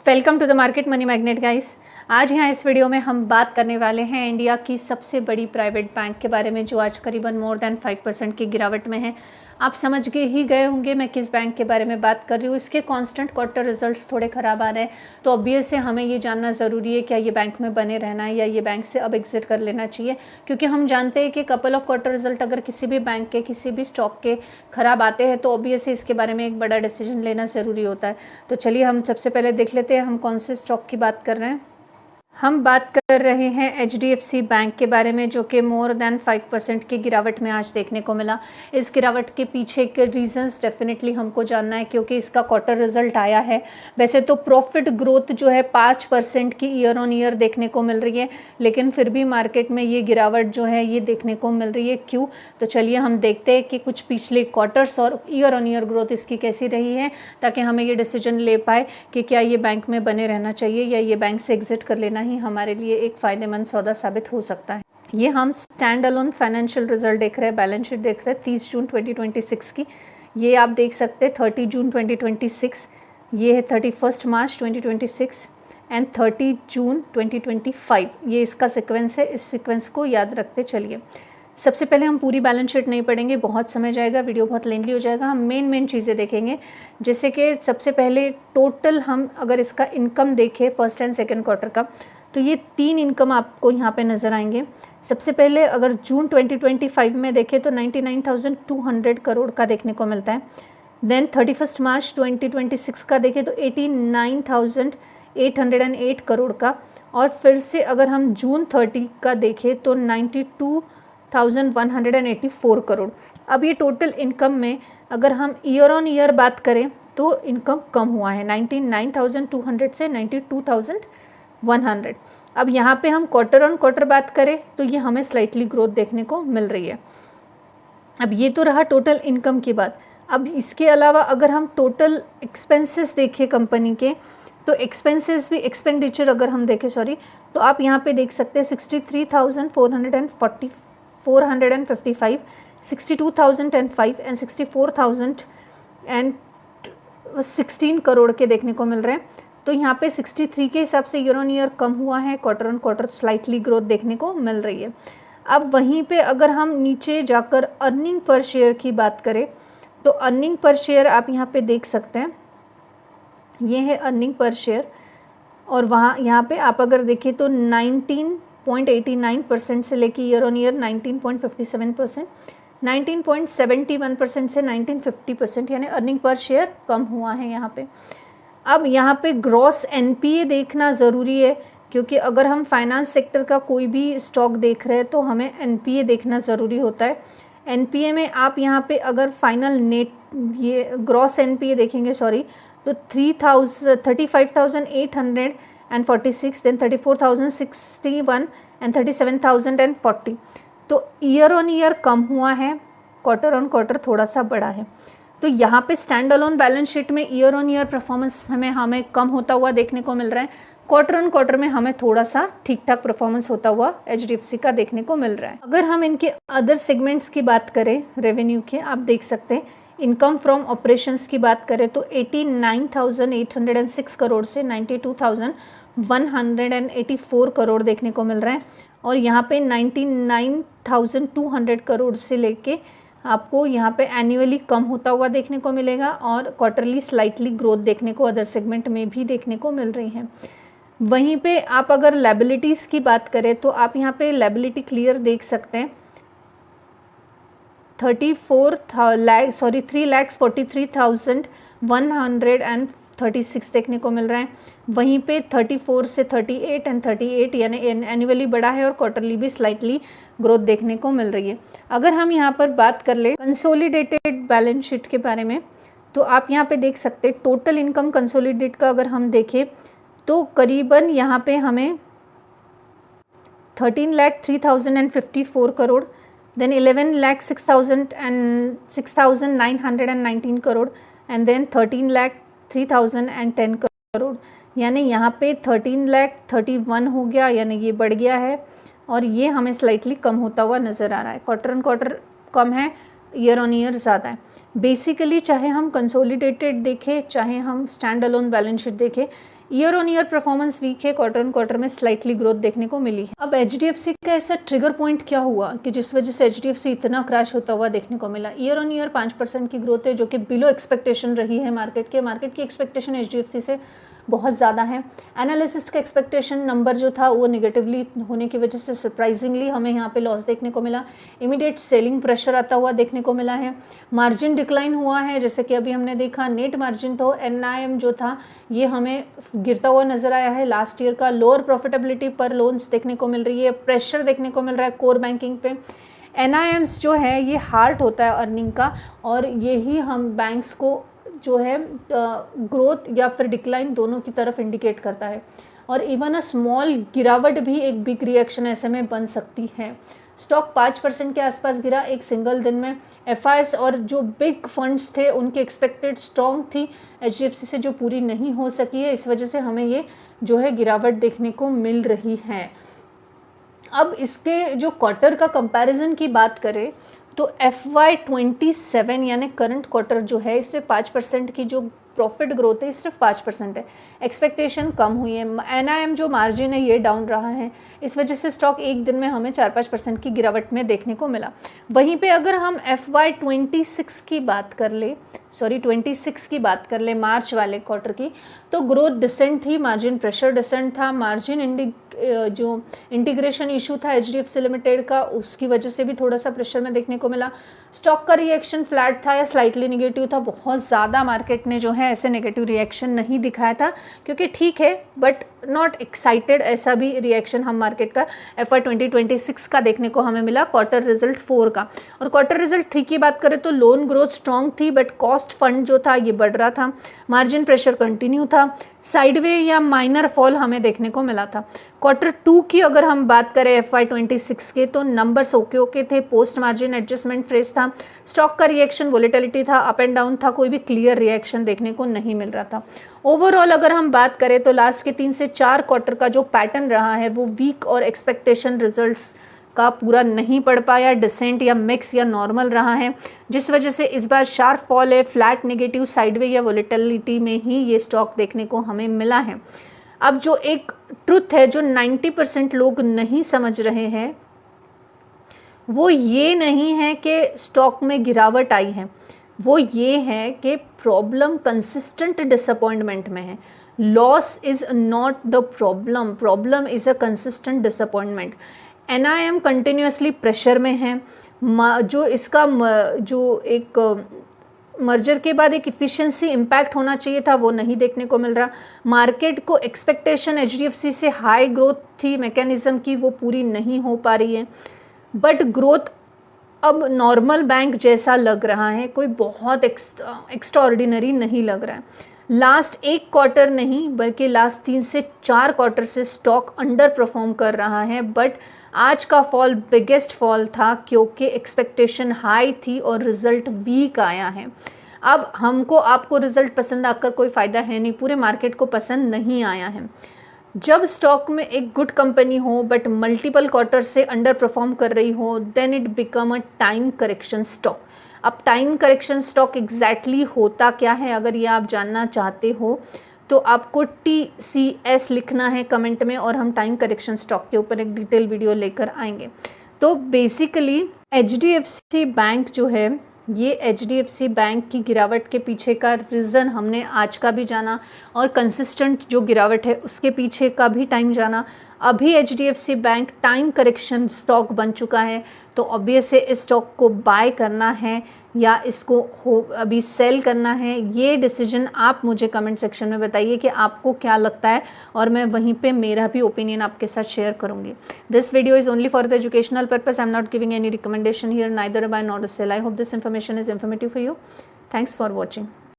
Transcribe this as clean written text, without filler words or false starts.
Welcome to the market money magnet guys. आज यहाँ इस वीडियो में हम बात करने वाले हैं इंडिया की सबसे बड़ी प्राइवेट बैंक के बारे में, जो आज करीबन मोर देन 5% की गिरावट में है। आप समझ के ही गए होंगे मैं किस बैंक के बारे में बात कर रही हूँ। इसके कांस्टेंट क्वार्टर रिजल्ट्स थोड़े ख़राब आ रहे हैं, तो ऑब्वियस है हमें ये जानना ज़रूरी है क्या ये बैंक में बने रहना है या ये बैंक से अब एग्जिट कर लेना चाहिए, क्योंकि हम जानते हैं कि कपल ऑफ क्वार्टर रिजल्ट अगर किसी भी बैंक के किसी भी स्टॉक के ख़राब आते हैं तो ऑब्वियसली इसके बारे में एक बड़ा डिसीजन लेना ज़रूरी होता है। तो चलिए हम सबसे पहले देख लेते हैं हम कौन से स्टॉक की बात कर रहे हैं। हम बात कर रहे हैं HDFC बैंक के बारे में, जो कि मोर देन 5% की गिरावट में आज देखने को मिला। इस गिरावट के पीछे के रीजंस डेफिनेटली हमको जानना है, क्योंकि इसका क्वार्टर रिजल्ट आया है। वैसे तो प्रॉफिट ग्रोथ जो है 5% की ईयर ऑन ईयर देखने को मिल रही है, लेकिन फिर भी मार्केट में ये गिरावट जो है ये देखने को मिल रही है। क्यों? तो चलिए हम देखते हैं कि कुछ पिछले क्वार्टर्स और ईयर ऑन ईयर ग्रोथ इसकी कैसी रही है, ताकि हमें ये डिसीजन ले पाए कि क्या ये बैंक में बने रहना चाहिए या ये बैंक से एग्जिट कर लेना ही हमारे लिए एक फ़ायदेमंद सौदा साबित हो सकता है। ये हम स्टैंड अलोन फाइनेंशियल रिजल्ट देख रहे हैं, बैलेंस शीट देख रहे हैं 30 जून 2026 की। ये आप देख सकते हैं 30 जून 2026, ये है 31 मार्च 2026 एंड 30 जून 2025। ये इसका सीक्वेंस है, इस सीक्वेंस को याद रखते चलिए। सबसे पहले हम पूरी बैलेंस शीट नहीं पढ़ेंगे, बहुत समय जाएगा, वीडियो बहुत लेंथी हो जाएगा। हम मेन चीज़ें देखेंगे, जैसे कि सबसे पहले टोटल हम अगर इसका इनकम देखें फर्स्ट एंड सेकेंड क्वार्टर का, तो ये 3 इनकम आपको यहाँ पे नज़र आएंगे। सबसे पहले अगर जून 2025 में देखें तो 99,200 करोड़ का देखने को मिलता है। देन 31 मार्च 2026 का देखें तो 89,808 करोड़ का, और फिर से अगर हम जून 30 का देखें तो 92,184 करोड़। अब ये टोटल इनकम में अगर हम ईयर ऑन ईयर बात करें तो इनकम कम हुआ है 99,200 से 92,100। अब यहाँ पे हम क्वार्टर ऑन क्वार्टर बात करें तो ये हमें स्लाइटली ग्रोथ देखने को मिल रही है। अब ये तो रहा टोटल इनकम की बात। अब इसके अलावा अगर हम टोटल एक्सपेंसेस देखें कंपनी के, तो एक्सपेंसेस भी एक्सपेंडिचर अगर हम देखें तो आप यहाँ पे देख सकते हैं 63,455, 62,005 एंड 64,016 करोड़ के देखने को मिल रहे हैं। तो यहाँ पे 63 के हिसाब से ईयर ऑन ईयर कम हुआ है, quarter on quarter slightly growth देखने को मिल रही है। अब वहीं पे अगर हम नीचे जाकर अर्निंग पर शेयर की बात करें तो अर्निंग पर शेयर आप यहाँ पे देख सकते हैं, ये है अर्निंग पर शेयर। और वहाँ यहाँ पे आप अगर देखें तो 19.89% से लेके ईयर ऑन ईयर 19.57%, 19.71% से 19.50%, यानी अर्निंग पर शेयर कम हुआ है यहाँ पे। अब यहाँ पे ग्रॉस एनपीए देखना ज़रूरी है, क्योंकि अगर हम फाइनेंस सेक्टर का कोई भी स्टॉक देख रहे हैं तो हमें एनपीए देखना ज़रूरी होता है। एनपीए में आप यहाँ पे अगर फाइनल नेट ये ग्रॉस एनपीए देखेंगे तो 35,846, देन 34,061 एंड 37,040। तो ईयर ऑन ईयर कम हुआ है, क्वार्टर ऑन क्वार्टर थोड़ा सा बढ़ा है। तो यहाँ पे स्टैंड अलोन बैलेंस शीट में ईयर ऑन ईयर परफॉर्मेंस हमें कम होता हुआ देखने को मिल रहा है। क्वार्टर ऑन क्वार्टर में हमें थोड़ा सा ठीक ठाक परफॉर्मेंस होता हुआ HDFC का देखने को मिल रहा है। अगर हम इनके अदर सेगमेंट्स की बात करें रेवेन्यू के, आप देख सकते हैं इनकम फ्रॉम ऑपरेशंस की बात करें तो 89,806 करोड़ से 92,184 करोड़ देखने को मिल रहा है। और यहाँ पे 99,200 करोड़ से लेके आपको यहाँ पे एनुअली कम होता हुआ देखने को मिलेगा, और क्वार्टरली स्लाइटली ग्रोथ देखने को अदर सेगमेंट में भी देखने को मिल रही है। वहीं पे आप अगर लायबिलिटीज़ की बात करें तो आप यहाँ पे लायबिलिटी क्लियर देख सकते हैं 3,43,136 देखने को मिल रहा है। वहीं पे 34 से 38 एंड 38 यानी एनुअली बढ़ा है, और क्वार्टरली भी स्लाइटली ग्रोथ देखने को मिल रही है। अगर हम यहाँ पर बात कर ले कंसोलिडेटेड बैलेंस शीट के बारे में, तो आप यहाँ पे देख सकते हैं टोटल इनकम कंसोलिडेट का अगर हम देखें तो करीबन यहाँ पे हमें 13,03,054 crore, then 11,06,919 crore and then 13,03,010 crore, यानी यहाँ पे 13,31 हो गया, यानी ये बढ़ गया है, और ये हमें स्लाइटली कम होता हुआ नज़र आ रहा है। क्वार्टर ऑन क्वार्टर कम है, ईयर ऑन ईयर ज़्यादा है। बेसिकली चाहे हम कंसोलिडेटेड देखें चाहे हम स्टैंड अलोन बैलेंस शीट देखें, year on year performance weak है, क्वार्टर ऑन क्वार्टर में स्लाइटली ग्रोथ देखने को मिली है। अब HDFC का ऐसा ट्रिगर पॉइंट क्या हुआ कि जिस वजह से HDFC इतना क्रैश होता हुआ देखने को मिला? ईयर ऑन ईयर 5% की ग्रोथ है, जो कि बिलो एक्सपेक्टेशन रही है मार्केट की एक्सपेक्टेशन HDFC से बहुत ज़्यादा है। एनालिसिस्ट का एक्सपेक्टेशन नंबर जो था वो नेगेटिवली होने की वजह से सरप्राइजिंगली हमें यहाँ पे लॉस देखने को मिला। इमीडिएट सेलिंग प्रेशर आता हुआ देखने को मिला है। मार्जिन डिक्लाइन हुआ है, जैसे कि अभी हमने देखा नेट मार्जिन तो NIM जो था ये हमें गिरता हुआ नजर आया है। लास्ट ईयर का लोअर प्रॉफिटेबिलिटी पर लोन्स देखने को मिल रही है, प्रेशर देखने को मिल रहा है कोर बैंकिंग पे। NIMs जो है ये हार्ट होता है अर्निंग का, और यही हम बैंक्स को जो है ग्रोथ या फिर डिक्लाइन दोनों की तरफ इंडिकेट करता है। और इवन अ स्मॉल गिरावट भी एक बिग रिएक्शन ऐसे में बन सकती है। स्टॉक 5% के आसपास गिरा एक सिंगल दिन में। FIs और जो बिग फंड्स थे उनकी एक्सपेक्टेड स्ट्रॉन्ग थी HDFC से, जो पूरी नहीं हो सकी है, इस वजह से हमें ये जो है गिरावट देखने को मिल रही है। अब इसके जो क्वार्टर का कंपैरिजन की बात करें तो FY27 यानी करंट क्वार्टर जो है इसमें 5% की जो प्रॉफिट ग्रोथ है सिर्फ 5% है। एक्सपेक्टेशन कम हुई है। NIM जो मार्जिन है ये डाउन रहा है, इस वजह से स्टॉक एक दिन में हमें 4-5% की गिरावट में देखने को मिला। वहीं पे अगर हम FY26 की बात कर ले 26 की बात कर ले मार्च वाले क्वार्टर की, तो ग्रोथ डिसेंट थी, मार्जिन प्रेशर डिसेंट था। मार्जिन जो इंटीग्रेशन इशू था HDFC लिमिटेड का, उसकी वजह से भी थोड़ा सा प्रेशर में देखने को मिला। स्टॉक का रिएक्शन फ्लैट था या स्लाइटली नेगेटिव था, बहुत ज़्यादा मार्केट ने जो है ऐसे नेगेटिव रिएक्शन नहीं दिखाया था, क्योंकि ठीक है बट नॉट एक्साइटेड ऐसा भी रिएक्शन हम मार्केट का FY 2026 का देखने को हमें मिला क्वार्टर रिजल्ट 4 का। और क्वार्टर रिजल्ट 3 की बात करें तो लोन ग्रोथ स्ट्रॉन्ग थी, बट कॉस्ट फंड जो था ये बढ़ रहा था, मार्जिन प्रेशर कंटिन्यू था, साइडवे या माइनर फॉल हमें देखने को मिला था। क्वार्टर 2 की अगर हम बात करें FY 26 के, तो नंबर्स ओके थे, पोस्ट मार्जिन एडजस्टमेंट फ्रेज था, स्टॉक का रिएक्शन वोलेटिलिटी था, अप एंड डाउन था, कोई भी क्लियर रिएक्शन देखने को नहीं मिल रहा था। ओवरऑल अगर हम बात करें तो लास्ट के 3 से 4 क्वार्टर का जो पैटर्न रहा है वो वीक और एक्सपेक्टेशन रिजल्ट्स का पूरा नहीं पड़ पाया, डिसेंट या मिक्स या नॉर्मल रहा है, जिस वजह से इस बार शार्प फॉल है, फ्लैट नेगेटिव साइडवे या वोलेटिलिटी में ही ये स्टॉक देखने को हमें मिला है। अब जो एक ट्रुथ है जो 90% लोग नहीं समझ रहे हैं वो ये नहीं है कि स्टॉक में गिरावट आई है, वो ये है कि प्रॉब्लम कंसिस्टेंट डिसअपॉइंटमेंट में है। Loss is not the problem, problem is a consistent disappointment. NIM continuously pressure में है। जो इसका जो एक मर्जर के बाद एक इफ़िशियंसी इम्पैक्ट होना चाहिए था वो नहीं देखने को मिल रहा। मार्केट को एक्सपेक्टेशन HDFC से हाई ग्रोथ थी मैकेनिज्म की, वो पूरी नहीं हो पा रही है, बट ग्रोथ अब नॉर्मल बैंक जैसा लग रहा है, कोई बहुत एक्स्ट्राऑर्डिनरी नहीं लग रहा है। लास्ट एक क्वार्टर नहीं बल्कि लास्ट 3 से 4 क्वार्टर से स्टॉक अंडर परफॉर्म कर रहा है, बट आज का फॉल बिगेस्ट फॉल था क्योंकि एक्सपेक्टेशन हाई थी और रिजल्ट वीक आया है। अब हमको आपको रिजल्ट पसंद आकर कोई फ़ायदा है नहीं, पूरे मार्केट को पसंद नहीं आया है। जब स्टॉक में एक गुड कंपनी हो बट मल्टीपल क्वार्टर से अंडर परफॉर्म कर रही हो, then it become a time correction stock. अब टाइम करेक्शन स्टॉक एग्जैक्टली होता क्या है, अगर ये आप जानना चाहते हो तो आपको TCS लिखना है कमेंट में, और हम टाइम करेक्शन स्टॉक के ऊपर एक डिटेल वीडियो लेकर आएंगे। तो बेसिकली HDFC बैंक जो है, ये HDFC बैंक की गिरावट के पीछे का रीज़न हमने आज का भी जाना, और कंसिस्टेंट जो गिरावट है उसके पीछे का भी टाइम जाना। अभी HDFC bank time correction stock बन चुका है, तो ऑब्वियस है इस स्टॉक को बाय करना है या इसको अभी सेल करना है, ये डिसीजन आप मुझे कमेंट सेक्शन में बताइए कि आपको क्या लगता है, और मैं वहीं पे मेरा भी ओपिनियन आपके साथ शेयर करूंगी। This video is only for the educational purpose, I am not giving any recommendation here, neither buy not sell. I hope this information is informative for you. Thanks for watching.